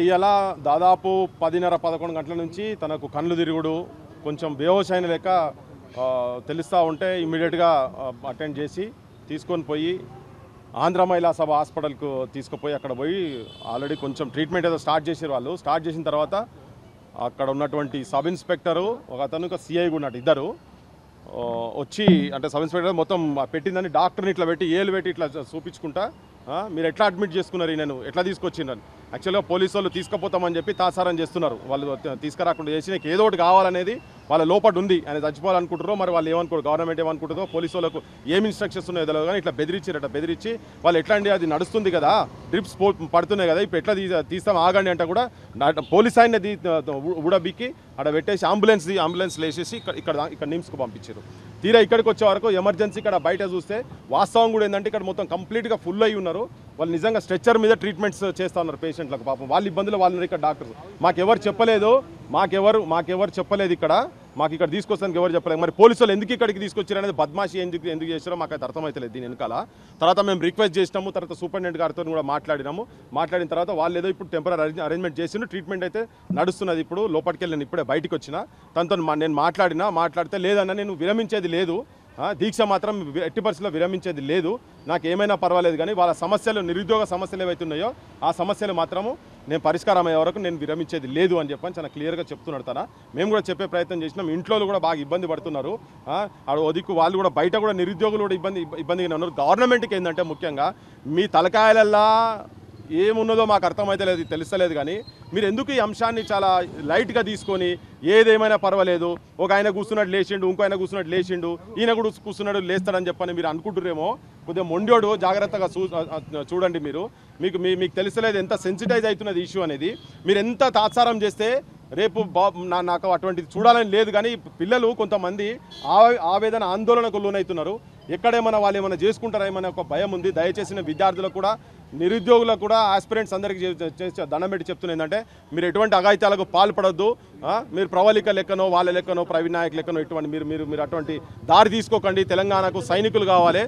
ఇవాళ దాదాపు 10:30-11 గంటల నుంచి తనకు కళ్ళు తిరుగుడు కొంచెం బేహోష్ అయిన లెక్క తెలుస్తూ ఉంటే ఇమ్మీడియట్గా అటెండ్ చేసి తీసుకొని పోయి ఆంధ్ర మహిళా సభ హాస్పిటల్కు తీసుకుపోయి అక్కడ పోయి ఆల్రెడీ కొంచెం ట్రీట్మెంట్ ఏదో స్టార్ట్ చేసారు. వాళ్ళు స్టార్ట్ చేసిన తర్వాత అక్కడ ఉన్నటువంటి సబ్ ఇన్స్పెక్టరు ఒక అతను ఒక సిఐ కూడా ఉన్నట్టు ఇద్దరు వచ్చి అంటే సబ్ ఇన్స్పెక్టర్ మొత్తం పెట్టిందని డాక్టర్ని ఇట్లా పెట్టి ఏలు పెట్టి ఇట్లా చూపించుకుంటా మీరు ఎట్లా అడ్మిట్ చేసుకున్నారు నేను ఎట్లా తీసుకొచ్చిందని. యాక్చువల్గా పోలీసు వాళ్ళు తీసుకుపోతామని చెప్పి తాసారం చేస్తున్నారు. వాళ్ళు తీసుకురాకుండా చేసి నాకు ఏదో ఒకటి కావాలనేది వాళ్ళ లోపల ఉంది. ఆయన చచ్చిపోవాలనుకుంటారో మరి వాళ్ళు ఏమనుకోరు, గవర్నమెంట్ ఏమనుకుంటుందో, పోలీసు వాళ్ళకు ఏమి ఇన్స్ట్రక్షన్స్ ఉన్నాయో తెలియదు కానీ ఇట్లా బెదిరించారట. బెదిరించి వాళ్ళు ఎట్లా అండి అది నడుస్తుంది కదా, డ్రిప్స్ పడుతున్నాయి కదా, ఇప్పుడు ఎట్లా తీస్తాం ఆగండి అంటే కూడా పోలీస్ ఆయన ఊడబిక్కి అక్కడ పెట్టేసి అంబులెన్స్లో వేసేసి ఇక్కడ నిమ్స్కు పంపించారు. తీరా ఇక్కడికి వచ్చే వరకు ఎమర్జెన్సీ ఇక్కడ బయట చూస్తే వాస్తవం కూడా ఏంటంటే ఇక్కడ మొత్తం కంప్లీట్గా ఫుల్ అయ్యి ఉన్నారు. వాళ్ళు నిజంగా స్ట్రెచ్చర్ మీద ట్రీట్మెంట్స్ చేస్తూ ఉన్నారు పేషెంట్లకు. పాపం వాళ్ళ ఇబ్బందులు వాళ్ళు ఇక్కడ డాక్టర్స్ మాకెవరు చెప్పలేదు, మాకెవరు చెప్పలేదు, మాకు ఇక్కడ తీసుకొస్తానికి ఎవరు చెప్పలేదు. మరి పోలీసు వాళ్ళు ఎందుకు ఇక్కడికి తీసుకొచ్చారు అనేది బద్మాషి ఎందుకు చేస్తారో మాకైతే అర్థమవుతలేదు దీని వెనకాల. తర్వాత మేము రిక్వెస్ట్ చేసినాము, తర్వాత సూపరింటెండెంట్ గారితో కూడా మాట్లాడిన తర్వాత వాళ్ళు ఏదో ఇప్పుడు టెంపరీ అరేంజ్మెంట్ చేసిండు. ట్రీట్మెంట్ అయితే నడుస్తున్నది. ఇప్పుడు లోపలికి వెళ్ళి నేను ఇప్పుడే బయటకు వచ్చిన తనతో నేను మాట్లాడితే లేదన్నా నేను విరమించేది లేదు, దీక్ష మాత్రం ఎట్టి పరిస్థితుల్లో విరమించేది లేదు, నాకు ఏమైనా పర్వాలేదు కానీ వాళ్ళ సమస్యలు నిరుద్యోగ సమస్యలు ఏవైతే ఉన్నాయో ఆ సమస్యలు మాత్రము నేను పరిష్కారం అయ్యే వరకు నేను విరమించేది లేదు అని చెప్పని చాలా క్లియర్గా చెప్తున్నాడు తన. మేము కూడా చెప్పే ప్రయత్నం చేసినాం. ఇంట్లో కూడా బాగా ఇబ్బంది పడుతున్నారు. ఒదిక్కు వాళ్ళు కూడా బయట కూడా నిరుద్యోగులు కూడా ఇబ్బందిగానే ఉన్నారు. గవర్నమెంట్కి ఏంటంటే ముఖ్యంగా మీ తలకాయలల్లా ఏమున్నదో మాకు అర్థమైతే లేదు, తెలుస్తలేదు కానీ మీరు ఎందుకు ఈ అంశాన్ని చాలా లైట్గా తీసుకొని ఏదేమైనా పర్వాలేదు, ఒక ఆయన కూర్చున్నట్టు లేచిండు, ఇంకో ఆయన కూర్చున్నట్టు లేచిండు, ఈయన కూడా కూర్చున్నాడు లేస్తాడని చెప్పని మీరు అనుకుంటురేమో. కొద్దిగా మొండోడు జాగ్రత్తగా చూడండి. మీకు తెలుస్తలేదు ఎంత సెన్సిటైజ్ అవుతున్నది ఇష్యూ అనేది. మీరు ఎంత తాత్సారం చేస్తే రేపు నాకు అటువంటిది చూడాలని లేదు కానీ పిల్లలు కొంతమంది ఆవేదన ఆందోళనకు లోనవుతున్నారు. ఎక్కడేమైనా వాళ్ళు ఏమైనా చేసుకుంటారా ఏమైనా ఒక భయం ఉంది. దయచేసిన విద్యార్థులకు కూడా నిరుద్యోగులకు కూడా ఆస్పిరెంట్స్ అందరికీ దండం పెట్టి చెప్తున్నా ఏంటంటే మీరు ఎటువంటి అఘాయిత్యాలకు పాల్పడొద్దు. మీరు ప్రవళిక లెక్కనో వాళ్ళ లెక్కనో ప్రవీణ్ నాయక్ లెక్కనో ఇటువంటి మీరు అటువంటి దారి తీసుకోకండి. తెలంగాణకు సైనికులు కావాలి,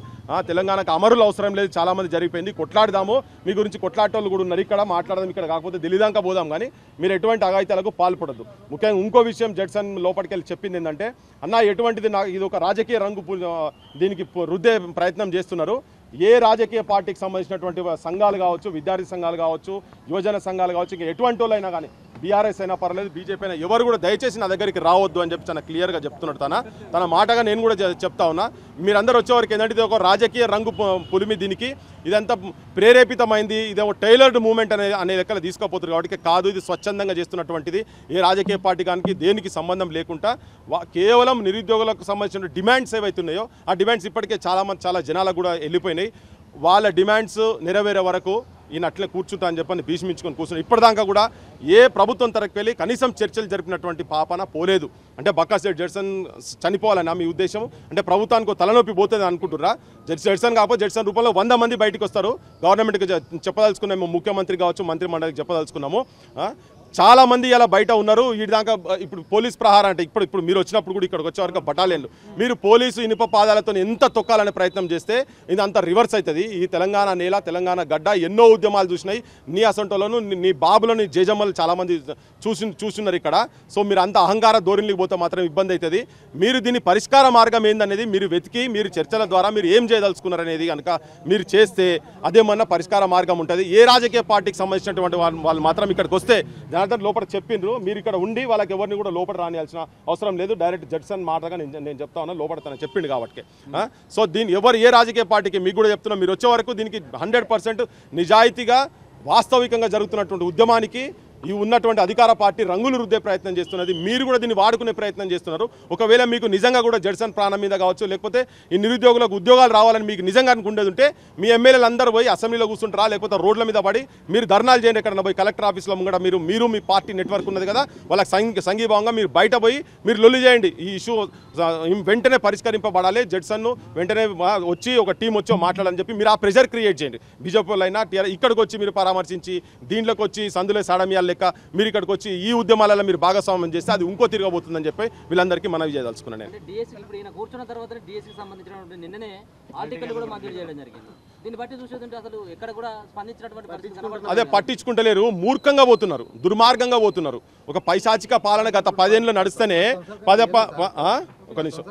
తెలంగాణకు అమరులు అవసరం లేదు. చాలామంది జరిగిపోయింది, కొట్లాడదాము. మీ గురించి కొట్లాటోళ్ళు కూడా ఉన్నారు, ఇక్కడ మాట్లాడదాం. ఇక్కడ కాకపోతే ఢిల్లీ దాకా పోదాం కానీ మీరు ఎటువంటి అఘాయిత్యాలకు పాల్పడద్దు. ముఖ్యంగా ఇంకో విషయం జడ్సన్ లోపలికి వెళ్ళి చెప్పింది ఏంటంటే అన్న ఎటువంటిది ఇది ఒక రాజకీయ రంగు దీనికి రుద్దే ప్రయత్నం చేస్తున్నారు. ఏ రాజకీయ పార్టీకి సంబంధించినటువంటి సంఘాలు కావచ్చు, విద్యార్థి సంఘాలు కావచ్చు, యువజన సంఘాలు కావచ్చు, ఇంకా ఎటువంటి వాళ్ళైనా కానీ బీఆర్ఎస్ అయినా పర్లేదు, బీజేపీ అయినా ఎవరు కూడా దయచేసి నా దగ్గరికి రావద్దు అని చెప్పి చాలా క్లియర్గా చెప్తున్నాడు తన మాటగా నేను కూడా చెప్తా ఉన్నా. మీరందరూ వచ్చేవరకు ఏంటంటే ఇది ఒక రాజకీయ రంగు పులిమి, దీనికి ఇదంతా ప్రేరేపితమైంది, ఇది ఒక టైలర్డ్ మూవ్మెంట్ అనే లెక్కలు తీసుకోపోతుంది కాబట్టి కాదు. ఇది స్వచ్ఛందంగా చేస్తున్నటువంటిది. ఏ రాజకీయ పార్టీకి దేనికి సంబంధం లేకుండా కేవలం నిరుద్యోగులకు సంబంధించిన డిమాండ్స్ ఏవైతే ఉన్నాయో ఆ డిమాండ్స్ ఇప్పటికే చాలా జనాలకు కూడా వెళ్ళిపోయినాయి. వాళ్ళ డిమాండ్స్ నెరవేరే వరకు ఈయన అట్లే కూర్చుంటా అని చెప్పని భీష్మించుకొని కూర్చుని ఇప్పటిదాకా కూడా ఏ ప్రభుత్వం తరఫుకి వెళ్ళి కనీసం చర్చలు జరిపినటువంటి పాపన పోలేదు. అంటే బక్కాసేట్ జడ్సన్ చనిపోవాలన్నా మీ ఉద్దేశం? అంటే ప్రభుత్వానికి తలనొప్పి పోతుంది అనుకుంటున్నారా? జడ్సన్ కాకపోతే జడ్సన్ రూపంలో 100 మంది బయటకు వస్తారు. గవర్నమెంట్కి చెప్పదలుచుకున్నాము, ముఖ్యమంత్రి కావచ్చు, మంత్రి మండలికి చెప్పదలుచుకున్నాము. చాలామంది ఇలా బయట ఉన్నారు. వీటి దాకా ఇప్పుడు పోలీస్ ప్రహారం అంటే ఇప్పుడు మీరు వచ్చినప్పుడు కూడా ఇక్కడికి వచ్చే వరకు బటాలియన్లు మీరు పోలీసు ఇనుప పాదాలతో ఎంత తొక్కాలనే ప్రయత్నం చేస్తే ఇది అంత రివర్స్ అవుతుంది. ఈ తెలంగాణ నేల, తెలంగాణ గడ్డ ఎన్నో ఉద్యమాలు చూసినాయి. నీ అసంటోలను, నీ బాబులను, జేజమ్మలు చాలామంది చూస్తున్నారు ఇక్కడ. సో మీరు అంత అహంకార ధోరణికి పోతే మాత్రం ఇబ్బంది అవుతుంది. మీరు దీని పరిష్కార మార్గం ఏందనేది మీరు వెతికి మీరు చర్చల ద్వారా మీరు ఏం చేయదలుచుకున్నారు అనేది కనుక మీరు చేస్తే అదేమన్నా పరిష్కార మార్గం ఉంటుంది. ఏ రాజకీయ పార్టీకి సంబంధించినటువంటి వాళ్ళు మాత్రం ఇక్కడికి వస్తే జనార్దన్ లోపల చెప్పిండ్రు, మీరు ఇక్కడ ఉండి వాళ్ళకి ఎవరిని కూడా లోపల రానియాల్సిన అవసరం లేదు. డైరెక్ట్ జడ్సన్ మాటగా నేను చెప్తా ఉన్నా, లోపల తన చెప్పిండు కాబట్టి. సో దీన్ని ఏ రాజకీయ పార్టీకి మీకు కూడా చెప్తున్నా, మీరు వచ్చే వరకు దీనికి 100% నిజాయితీగా వాస్తవికంగా జరుగుతున్నటువంటి ఉద్యమానికి ఈ ఉన్నటువంటి అధికార పార్టీ రంగులు రుద్దే ప్రయత్నం చేస్తున్నది. మీరు కూడా దీన్ని వాడుకునే ప్రయత్నం చేస్తున్నారు. ఒకవేళ మీకు నిజంగా కూడా జడ్సన్ ప్రాణం మీద కావచ్చు, లేకపోతే ఈ నిరుద్యోగులకు ఉద్యోగాలు రావాలని మీకు నిజంగా అనుకుండేది ఉంటే మీ ఎమ్మెల్యేలు అందరూ పోయి అసెంబ్లీలో కూర్చుంటారా, లేకపోతే రోడ్ల మీద పడి మీరు ధర్నాలు చేయండి. ఎక్కడన్నా పోయి కలెక్టర్ ఆఫీస్లో ముంగట మీరు మీ పార్టీ నెట్వర్క్ ఉన్నది కదా, వాళ్ళకి సంఘీభావంగా మీరు బయట పోయి మీరు లొల్లి చేయండి. ఈ ఇష్యూ వెంటనే పరిష్కరింపబడాలి. జడ్సన్ను వెంటనే వచ్చి ఒక టీం వచ్చి మాట్లాడాలని చెప్పి మీరు ఆ ప్రెషర్ క్రియేట్ చేయండి. బీజేపీ వాళ్ళైనా ఇక్కడికి వచ్చి మీరు పరామర్శించి దీంట్లోకి వచ్చి సందులే సాడమియాల లెక్క మీరు ఇక్కడికి వచ్చి ఈ ఉద్యమాలలో మీరు భాగస్వామ్యం చేస్తే అది ఇంకో తిరగబోతుందని చెప్పి వీళ్ళందరికీ మనవి చేయదలుచుకున్నాను. దీన్ని బట్టి చూసేదంటే అసలు ఎక్కడ కూడా స్పందించినటువంటి పరిస్థితి కనబడలేదు. అదే పట్టించుకుంటలేరు, మూర్ఖంగా పోతున్నారు, దుర్మార్గంగా పోతున్నారు. ఒక పైశాచిక పాలన గత 10 ఏళ్ళు నడుస్తేనే ఒక నిమిషం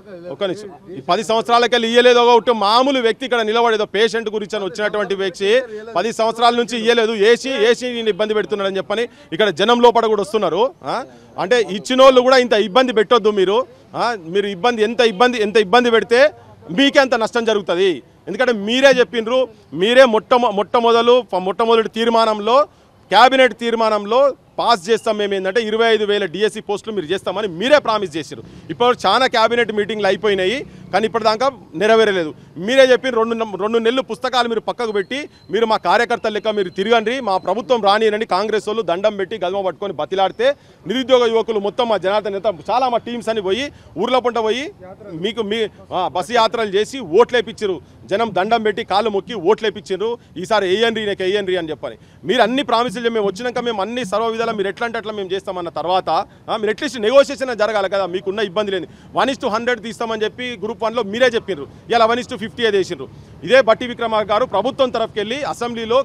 ఈ 10 సంవత్సరాలకెళ్ళి ఇయ్యలేదు. ఒకటి మామూలు వ్యక్తి ఇక్కడ నిలబడేదో పేషెంట్ గురించి అని వచ్చినటువంటి వ్యక్తి 10 సంవత్సరాల నుంచి ఇయ్యలేదు, ఏసీ నేను ఇబ్బంది పెడుతున్నాడని చెప్పని ఇక్కడ జనం లోపల కూడా వస్తున్నారు. అంటే ఇచ్చిన వాళ్ళు కూడా ఇంత ఇబ్బంది పెట్టొద్దు మీరు. మీరు ఎంత ఇబ్బంది పెడితే మీకే అంత నష్టం జరుగుతుంది. ఎందుకంటే మీరే చెప్పిండ్రు, మీరే మొట్టమొదటి తీర్మానంలో క్యాబినెట్ తీర్మానంలో పాస్ చేస్తాం మేము ఏంటంటే 25,000 డిఎస్సి పోస్టులు మీరు చేస్తామని మీరే ప్రామిస్ చేశారు. ఇప్పుడు చాలా క్యాబినెట్ మీటింగ్లు అయిపోయినాయి కానీ ఇప్పటిదాకా నెరవేరలేదు. మీరే చెప్పి 2 నెలలు పుస్తకాలు మీరు పక్కకు పెట్టి మీరు మా కార్యకర్తల లెక్క మీరు తిరగండి, మా ప్రభుత్వం రానియనని కాంగ్రెస్ వాళ్ళు దండం పెట్టి గదమ పట్టుకొని బతిలాడితే నిరుద్యోగ యువకులు మొత్తం మా జనార్దన్ నేత చాలా మా టీమ్స్ అని పోయి ఊర్ల పంట పోయి మీకు బస్సు యాత్రలు చేసి ఓట్లు వేయించారు. జనం దండం పెట్టి కాళ్ళు మొక్కి ఓట్లు వేయించారు. ఈసారి వేయండి అని చెప్పని మీరు అన్ని ప్రామిసులు మేము వచ్చినాక మేము అన్ని సర్వ విధాలు మీరు ఎట్లా అంటే అట్లా మేము చేస్తామన్న తర్వాత మీరు అట్లీస్ట్ నెగోషియేషన్ జరగాలి కదా. మీకున్న ఇబ్బంది లేని 1:100 తీస్తామని చెప్పి గ్రూప్ 1లో మీరే చెప్పినారు, ఇలా 1:50 చేసిండ్రు. ఇదే బట్టి విక్రమార్క గారు ప్రభుత్వం తరఫుకెళ్ళి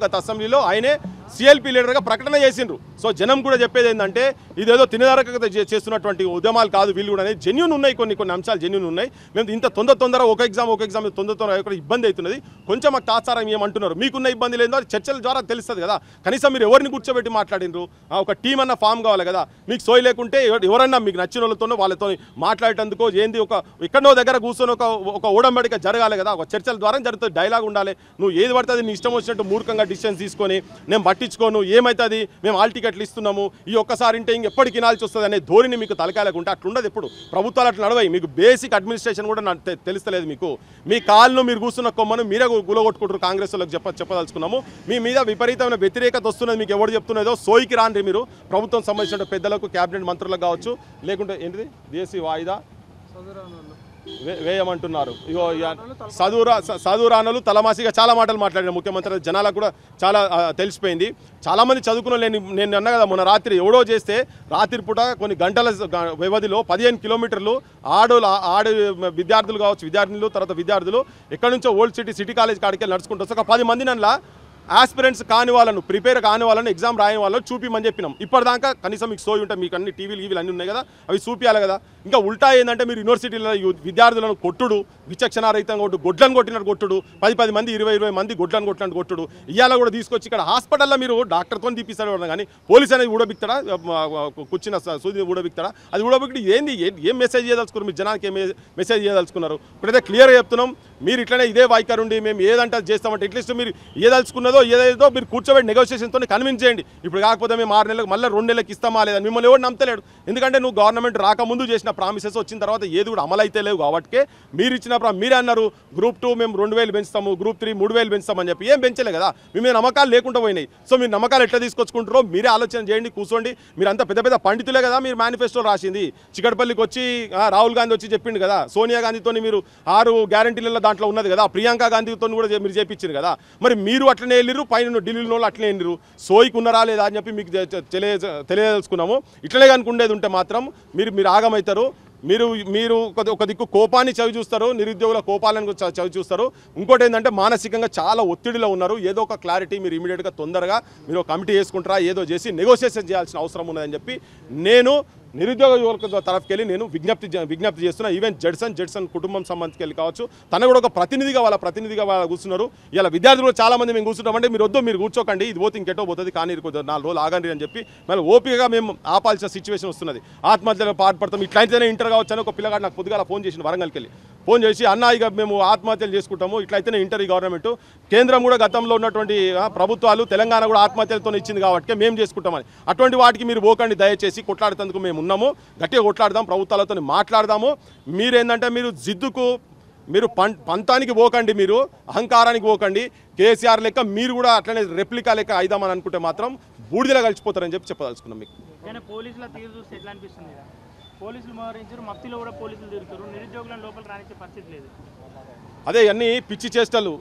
గత అసెంబ్లీలో ఆయనే సిఎల్పి లీడర్గా ప్రకటన చేసిండ్రు. సో జనం కూడా చెప్పేది ఏంటంటే ఇదేదో తినదరక చేస్తున్నటువంటి ఉద్యమాలు కాదు, వీళ్ళు కూడా జెన్యూన్ ఉన్నాయి, కొన్ని అంశాలు జెన్యూన్ ఉన్నాయి. మేము ఇంత తొందర ఒక ఎగ్జామ్ తొందర ఇబ్బంది అవుతున్నది, కొంచెం మాకు తాత్సారం ఏమంటున్నారు, మీకున్న ఇబ్బంది లేదో అది చర్చల ద్వారా తెలుస్తుంది కదా. కనీసం మీరు ఎవరిని కూర్చోబెట్టి మాట్లాడినరు, ఒక టీం అన్న ఫామ్ కావాలి కదా. మీకు సోయి లేకుంటే ఎవరన్నా మీకు నచ్చిన వాళ్ళతో మాట్లాడేందుకో ఏంది ఒక ఎక్కడో దగ్గర కూర్చొని ఒక ఓడంబడిక జరగాలి కదా. ఒక చర్చల ద్వారా జరుగుతుంది, డైలాగ్ ఉండాలి. నువ్వు ఏది పడుతుంది నీ ఇష్టం వచ్చినట్టు మూర్ఖంగా డిసిషన్స్ తీసుకొని నేను పట్టించుకోను, ఏమవుతుంది మేము హాల్ టికెట్లు ఇస్తున్నాము, ఈ ఒక్కసారి ఇంటే ఇంకెప్పటికి వినాల్సి వస్తుంది అనే ధోరణి మీకు తలకాయలేకుంటే అట్లుండదు. ఎప్పుడు ప్రభుత్వాలు అట్లా నడవాయి. మీకు బేసిక్ అడ్మినిస్ట్రేషన్ కూడా తెలుస్తలేదు. మీకు మీ కాళ్ళు మీరు కూర్చున్న కొమ్మను మీరే గులగొట్టుకుంటారు. కాంగ్రెస్ వాళ్ళకి చెప్పదలుచుకున్నాము. మీ మీద విపరీతమైన వ్యతిరేకత వస్తున్నది. మీకు ఎవరు చెప్తున్నదో సోయికి రాండి మీరు. ప్రభుత్వం సంబంధించిన పెద్దలకు, క్యాబినెట్ మంత్రులకు కావచ్చు, లేకుంటే ఏంటిది దేశీ వాయిదా వేయమంటున్నారు. ఇగో చదువురానులు తలమాసిగా చాలా మాటలు మాట్లాడిన ముఖ్యమంత్రి జనాలకు కూడా చాలా తెలిసిపోయింది. చాలామంది చదువుకున్న నేను అన్నా కదా, మొన్న రాత్రి ఎవడో చేస్తే రాత్రి పూట కొన్ని గంటల వ్యవధిలో 15 కిలోమీటర్లు ఆడు విద్యార్థులు కావచ్చు, తర్వాత విద్యార్థులు ఎక్కడి నుంచో ఓల్డ్ సిటీ కాలేజ్ కాడికి వెళ్ళి నడుచుకుంటూ వస్తే ఒక 10 మంది నన్ను ఆస్పిరెంట్స్ కాని వాళ్ళను, ప్రిపేర్ కాని వాళ్ళను, ఎగ్జామ్ రాయని వాళ్ళని చూపిమని చెప్పినాం. ఇప్పటిదాకా కనీసం మీకు సోయి ఉంటే మీకు అన్ని టీవీలు అన్నీ ఉన్నాయి కదా, అవి చూపించాలి కదా. ఇంకా ఉల్టా ఏంటంటే మీరు యూనివర్సిటీలో విద్యార్థులను కొట్టుడు, విచక్షణారహితంగా గొడ్లను కొట్టినట్టు కొట్టుడు, 10 మంది 20 మంది గొడ్లను కొట్టినట్టు కొట్టుడు. ఇవాళ కూడా తీసుకొచ్చి ఇక్కడ హాస్పిటల్లో మీరు డాక్టర్తో తీపిస్తాడు కానీ పోలీస్ అనేది ఊడబిక్తాడా, కూర్చున్న సూది ఊడబిక్తాడా? అది ఊడబిక్కి ఏంది, ఏం మెసేజ్ చేయదలుచుకున్నారు మీరు జనానికి, ఏం మెసేజ్ చేయదలుచుకున్నారు? ఇప్పుడైతే క్లియర్గా చెప్తున్నాం, మీరు ఇట్లనే ఇదే వాయికారుండి మేము ఏదంటే చేస్తామంటే అట్లీస్ట్ మీరు ఏదలుచుకున్నదో ఏదేదో మీరు కూర్చోబెట్టి నెగోషియేషన్తో కన్విన్స్ చేయండి. ఇప్పుడు కాకపోతే మేము 6 నెలలకు మళ్ళీ 2 నెలలకు ఇస్తామా లేదా, మిమ్మల్ని ఎవరు నమ్మలేడు. ఎందుకంటే నువ్వు గవర్నమెంట్ రాకముందు చేసిన ప్రామిసెస్ వచ్చిన తర్వాత ఏది కూడా అమలు అయితే లేవు. కాబట్టి మీరు ఇచ్చిన మీరే అన్నారు గ్రూప్ 2 మేము 2,000 పెంచుతాము, గ్రూప్ 3 3,000 పెంచుతామని చెప్పి ఏం పెంచలే కదా. మీ మీద నమ్మకాలు లేకుండా పోయినాయి. సో మీరు నమ్మకాలు ఎట్లా తీసుకొచ్చుకుంటారో మీరే ఆలోచన చేయండి, కూర్చోండి. మీరు అంతా పెద్ద పండితులే కదా. మీరు మేనిఫెస్టో రాసింది చికటపల్లికి వచ్చి రాహుల్ గాంధీ వచ్చి చెప్పిండు కదా, సోనియా గాంధీతో మీరు 6 గ్యారంటీలలో దాంట్లో ఉన్నది కదా, ప్రియాంక గాంధీతో కూడా మీరు చేపించారు కదా. మరి మీరు అట్లనే వెళ్ళిరు, పైన ఢిల్లీలో అట్లనే వెళ్ళిరు. సోయికి ఉన్నారా లేదా అని చెప్పి మీకు తెలియదలుచుకున్నాము. ఇట్లనే కనుకుండేది ఉంటే మాత్రం మీరు ఆగమవుతారు. మీరు ఒక దిక్కు కోపాన్ని చవి చూస్తారు, నిరుద్యోగుల కోపాలను చవి చూస్తారు. ఇంకోటి ఏంటంటే మానసికంగా చాలా ఒత్తిడిలో ఉన్నారు. ఏదో ఒక క్లారిటీ మీరు ఇమీడియట్గా తొందరగా మీరు కమిటీ చేసుకుంటారా, ఏదో చేసి నెగోషియేషన్ చేయాల్సిన అవసరం ఉన్నదని చెప్పి నేను నిరుద్యోగ యువకుల తరఫుకెళ్ళి నేను విజ్ఞప్తి చేస్తున్నా. ఈవెన్ జడ్సన్ కుటుంబం సంబంధించి కావచ్చు, తన కూడా ఒక వాళ్ళ ప్రతినిధిగా కూర్చున్నారు. ఇలా విద్యార్థులు చాలామంది మేము కూర్చుంటామంటే మీరు కూర్చోకండి, ఇది పోతే ఇంకెటో పోతుంది, కానీ 4 రోజులు ఆగండి అని చెప్పి మళ్ళీ ఓపికగా మేము ఆపాల్సిన సిచ్యువేషన్ వస్తున్నది. ఆత్మహత్యలో పాటుపడతాం. ఇట్లయితేనే ఇంటర్ కావచ్చు అని ఒక పిల్లగాడు నాకు పొద్దుగాల ఫోన్ చేసిన, వరంగల్కి వెళ్ళి ఫోన్ చేసి అన్న ఇక మేము ఆత్మహత్యలు చేసుకుంటాము, ఇట్లయితేనే ఇంటర్. ఈ గవర్నమెంట్ కేంద్రం కూడా గతంలో ఉన్నటువంటి ప్రభుత్వాలు తెలంగాణ కూడా ఆత్మహత్యలతో ఇచ్చింది కాబట్టి మేము చేసుకుంటామని. అటువంటి వాటికి మీరు పోకండి దయచేసి. కొట్లాడేందుకు మేము ఉన్నాము, గట్టిగా కొట్లాడదాం, ప్రభుత్వాలతో మాట్లాడదాము. మీరేంటంటే మీరు జిద్దుకు మీరు పంతానికి పోకండి, మీరు అహంకారానికి పోకండి. కేసీఆర్ లెక్క మీరు కూడా అట్లనే రెప్లికా లెక్క అయిదామని అనుకుంటే మాత్రం బూడిదలా కలిసిపోతారని చెప్పి చెప్పదలుచుకున్నాం మీకు. పోలీసుల తీరు చూస్తే ఎట్లా అనిపిస్తుంది? పోలీసులు మోహరించారు, మఫ్తీలో కూడా పోలీసులు తిరుగుతారు, నిరుద్యోగులను లోపల రానిచ్చే పరిస్థితి లేదు. అదే అన్ని పిచ్చి చేష్టలు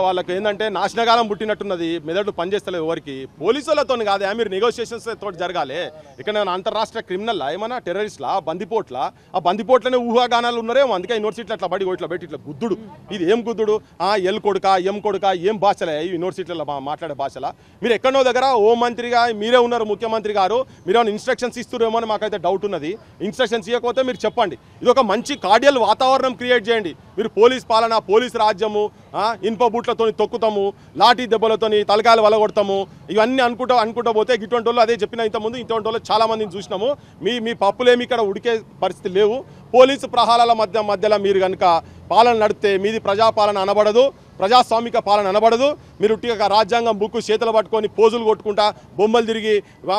వాళ్ళకి ఏంటంటే నాశనకాలం పుట్టినట్టున్నది, మెదడు పనిచేస్తలేదు ఎవరికి. పోలీసులతో కాదే, మీరు నెగోషియేషన్స్ తోటి జరగాలి. ఇక్కడ అంతర్రాష్ట్ర క్రిమినల్లా ఏమన్నా టెర్రరిస్ట్లా బందిపోట్ల, ఆ బందిపోట్లనే ఊహాగానాలు ఉన్నారేమో, అందుకే యూనివర్సిటీలు అట్లా బడి ఇట్లా పెట్టి ఇట్లా గుద్దుడు. ఇది ఏం గుద్దుడు? ఎల్ కొడుక ఎం కొడుక ఏం భాషలే ఈ యూనివర్సిటీలలో మాట్లాడే భాషలా? మీరు ఎక్కడో దగ్గర హోం మంత్రిగా మీరే ఉన్నారు, ముఖ్యమంత్రి గారు, మీరు ఏమైనా ఇన్స్ట్రక్షన్స్ ఇస్తున్నారేమో అని మాకైతే డౌట్ ఉన్నది. ఇన్స్ట్రక్షన్స్ ఇవ్వకపోతే మీరు చెప్పండి. ఇది ఒక మంచి కార్డియల్ వాతావరణం క్రియేట్ చేయండి. మీరు పోలీస్ పాలన, పోలీసు రాజ్యము, ఇనుప బూట్లతో తొక్కుతాము, లాఠీ దెబ్బలతో తలకాయలు వలగొడతాము, ఇవన్నీ అనుకుంటా పోతే ఇటువంటి వాళ్ళు, అదే చెప్పిన ఇంతకుముందు, ఇటువంటి వాళ్ళు చాలా మందిని చూసినాము. మీ పప్పులేమి ఇక్కడ ఉడికే పరిస్థితి లేవు. పోలీసు ప్రహారాల మధ్యలో మీరు కనుక పాలన నడిపితే మీది ప్రజాపాలన అనబడదు, ప్రజాస్వామిక పాలన అనబడదు. మీరు ఉట్టిగా రాజ్యాంగం బుక్కు చేతులు పట్టుకొని పోజులు కొట్టుకుంటా బొమ్మలు తిరిగి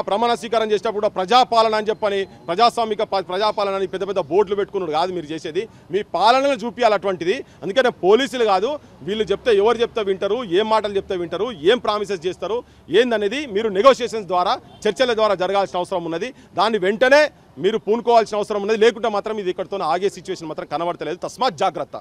ప్రమాణ స్వీకారం చేసేటప్పుడు ప్రజాపాలన అని చెప్పని ప్రజాస్వామిక ప్రజాపాలన అని పెద్ద పెద్ద బోర్డులు పెట్టుకున్నాడు కాదు మీరు చేసేది. మీ పాలనను చూపించాలి అటువంటిది. అందుకనే పోలీసులు కాదు, వీళ్ళు చెప్తే ఎవరు చెప్తే వింటారు, ఏం మాటలు చెప్తే వింటారు, ఏం ప్రామిసెస్ చేస్తారు ఏందనేది మీరు నెగోషియేషన్స్ ద్వారా, చర్చల ద్వారా జరగాల్సిన అవసరం ఉన్నది. దాన్ని వెంటనే మీరు పూనుకోవాల్సిన అవసరం ఉన్నది. లేకుంటే మాత్రం ఇది ఇక్కడితో ఆగే సిచ్యువేషన్ మాత్రం కనబడతలేదు. తస్మాత్ జాగ్రత్త.